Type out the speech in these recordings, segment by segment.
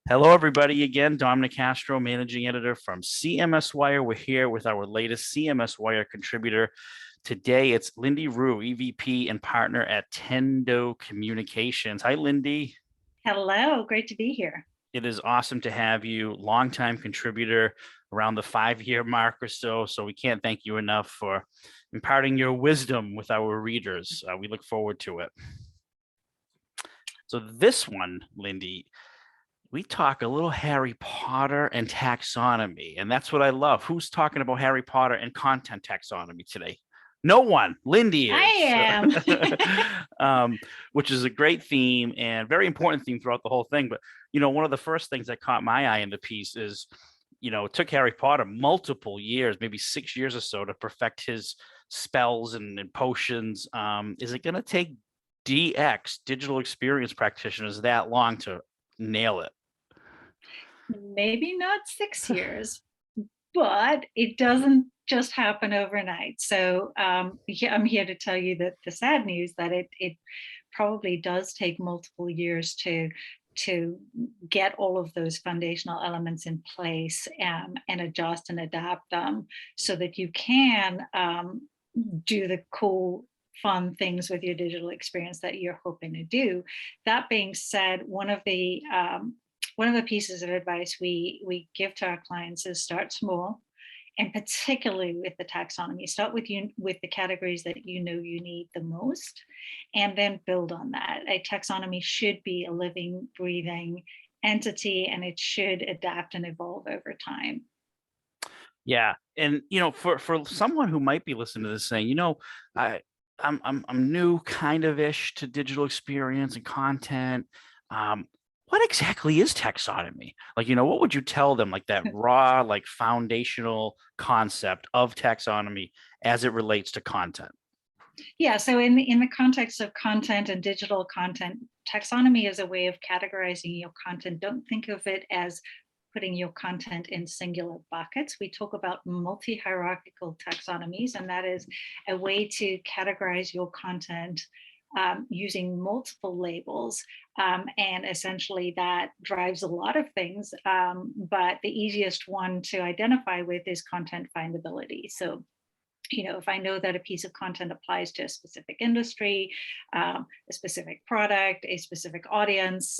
Hello, everybody. Again, Dom Nicastro, managing editor from CMSWire. We're here with our latest CMSWire contributor. Today, it's Lindy Roux, EVP and partner at Tendo Communications. Hi, Lindy. Hello, great to be here. It is awesome to have you, longtime contributor around the 5-year mark or so. So we can't thank you enough for imparting your wisdom with our readers. We look forward to it. So this one, Lindy, we talk a little Harry Potter and taxonomy, and that's what I love. Who's talking about Harry Potter and content taxonomy today? No one. Lindy I is, which is a great theme and very important theme throughout the whole thing. But, one of the first things that caught my eye in the piece is, it took Harry Potter multiple years, maybe 6 years or so, to perfect his spells and potions. Is it going to take DX, digital experience practitioners, that long to nail it? maybe not 6 years, but it doesn't just happen overnight. So I'm here to tell you that the sad news that it probably does take multiple years to get all of those foundational elements in place and adjust and adapt them so that you can do the cool fun things with your digital experience that you're hoping to do. That being said, one of the pieces of advice we give to our clients is start small, and particularly with the taxonomy. Start with the categories that you know you need the most, and then build on that. A taxonomy should be a living, breathing entity, and it should adapt and evolve over time. Yeah, and for someone who might be listening to this saying, I I'm new kind of ish to digital experience and content. Um, what exactly is taxonomy? Like, what would you tell them, like that raw, like foundational concept of taxonomy as it relates to content? Yeah, so in the context of content and digital content, taxonomy is a way of categorizing your content. Don't think of it as putting your content in singular buckets. We talk about multi-hierarchical taxonomies, and that is a way to categorize your content using multiple labels. And essentially that drives a lot of things, but the easiest one to identify with is content findability. So if I know that a piece of content applies to a specific industry, a specific product, a specific audience,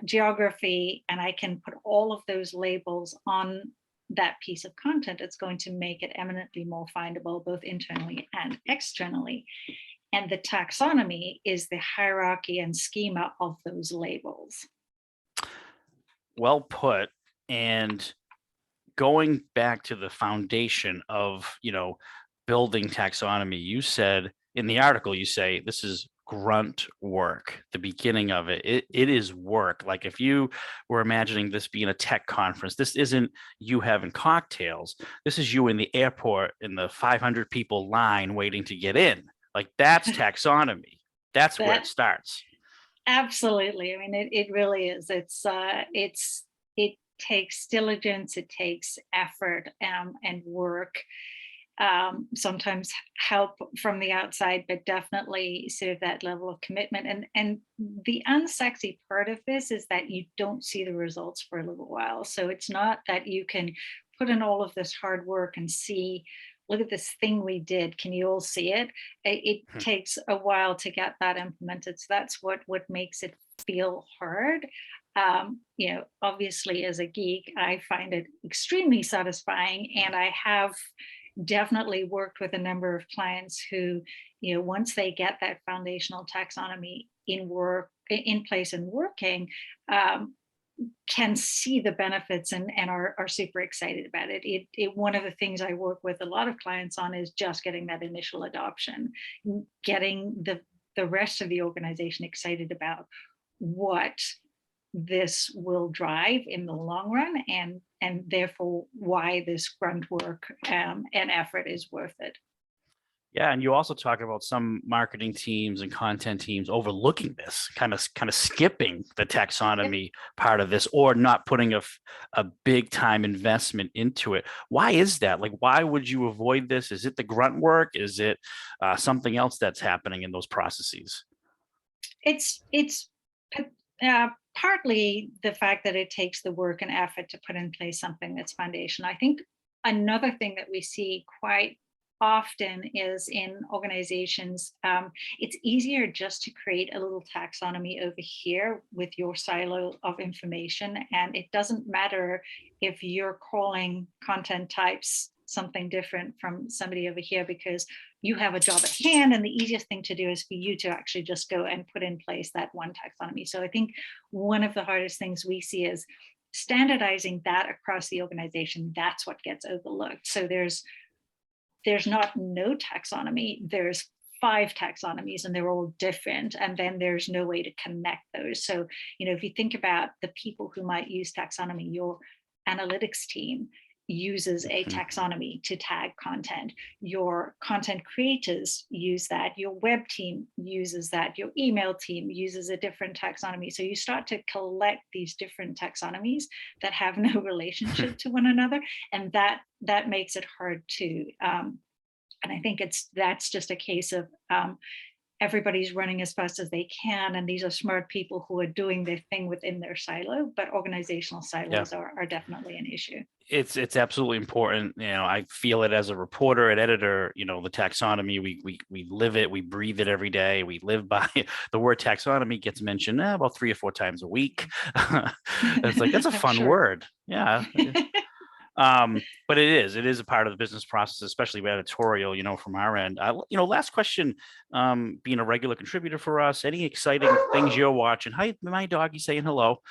geography, and I can put all of those labels on that piece of content, it's going to make it eminently more findable, both internally and externally. And the taxonomy is the hierarchy and schema of those labels. Well put. And going back to the foundation of, building taxonomy, you said in the article, you say this is grunt work, the beginning of it. It is work. Like if you were imagining this being a tech conference, this isn't you having cocktails. This is you in the airport in the 500 people line waiting to get in. Like that's taxonomy. That's where it That starts. absolutely. I mean, it really is. It takes diligence, it takes effort and work. Sometimes help from the outside, but definitely sort of that level of commitment. And the unsexy part of this is that you don't see the results for a little while. So it's not that you can put in all of this hard work and see, look at this thing we did. Can you all see it? It Hmm. takes a while to get that implemented. So that's what makes it feel hard. Obviously as a geek, I find it extremely satisfying, and I have definitely worked with a number of clients who, once they get that foundational taxonomy in place and working, can see the benefits and are super excited about it. One of the things I work with a lot of clients on is just getting that initial adoption, getting the rest of the organization excited about what this will drive in the long run, and therefore why this grunt work and effort is worth it. Yeah, and you also talk about some marketing teams and content teams overlooking this, kind of skipping the Yep. taxonomy part of this, or not putting a big time investment into it. Why is that? Like, why would you avoid this? Is it the grunt work? Is it something else that's happening in those processes? It's partly the fact that it takes the work and effort to put in place something that's foundational. I think another thing that we see quite often is in organizations, it's easier just to create a little taxonomy over here with your silo of information. And it doesn't matter if you're calling content types something different from somebody over here, because you have a job at hand, and the easiest thing to do is for you to actually just go and put in place that one taxonomy. So I think one of the hardest things we see is standardizing that across the organization. That's what gets overlooked. So there's not no taxonomy, there's 5 taxonomies and they're all different, and then there's no way to connect those. So if you think about the people who might use taxonomy, your analytics team uses a Mhm. taxonomy to tag content, your content creators use that, your web team uses that, your email team uses a different taxonomy. So you start to collect these different taxonomies that have no relationship to one another, and that makes it hard to and I think that's just a case of everybody's running as fast as they can, and these are smart people who are doing their thing within their silo, but organizational Yeah. silos are definitely an issue. It's absolutely important. I feel it as a reporter and editor. The taxonomy, we live it, we breathe it every day. We live by the word taxonomy gets mentioned about 3 or 4 times a week. It's like, that's a I'm fun sure. word. Yeah. But it is a part of the business process, especially with editorial, from our end. Last question, being a regular contributor for us, any exciting things you're watching? Hi, my doggy saying hello.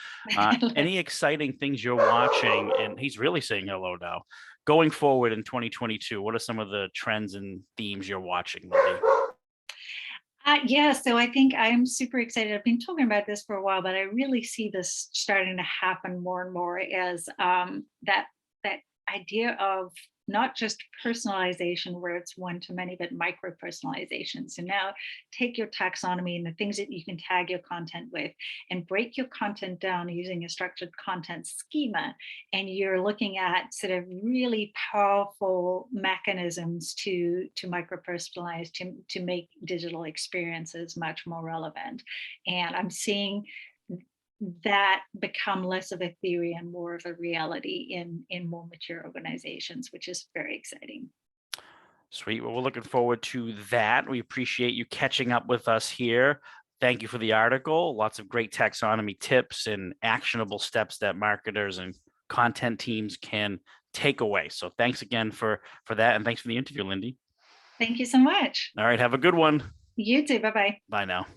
Any exciting things you're watching? And he's really saying hello now. Going forward in 2022, what are some of the trends and themes you're watching, Lindy? Yeah, so I think I'm super excited. I've been talking about this for a while, but I really see this starting to happen more and more as that idea of not just personalization where it's one to many, but micro personalization. So now take your taxonomy and the things that you can tag your content with and break your content down using a structured content schema. And you're looking at sort of really powerful mechanisms to micro personalize, to make digital experiences much more relevant. And I'm seeing that become less of a theory and more of a reality in more mature organizations, which is very exciting. Sweet. Well, we're looking forward to that. We appreciate you catching up with us here. Thank you for the article. Lots of great taxonomy tips and actionable steps that marketers and content teams can take away. So thanks again for that, and thanks for the interview, Lindy. Thank you so much. All right, have a good one. You too. Bye bye. Bye now.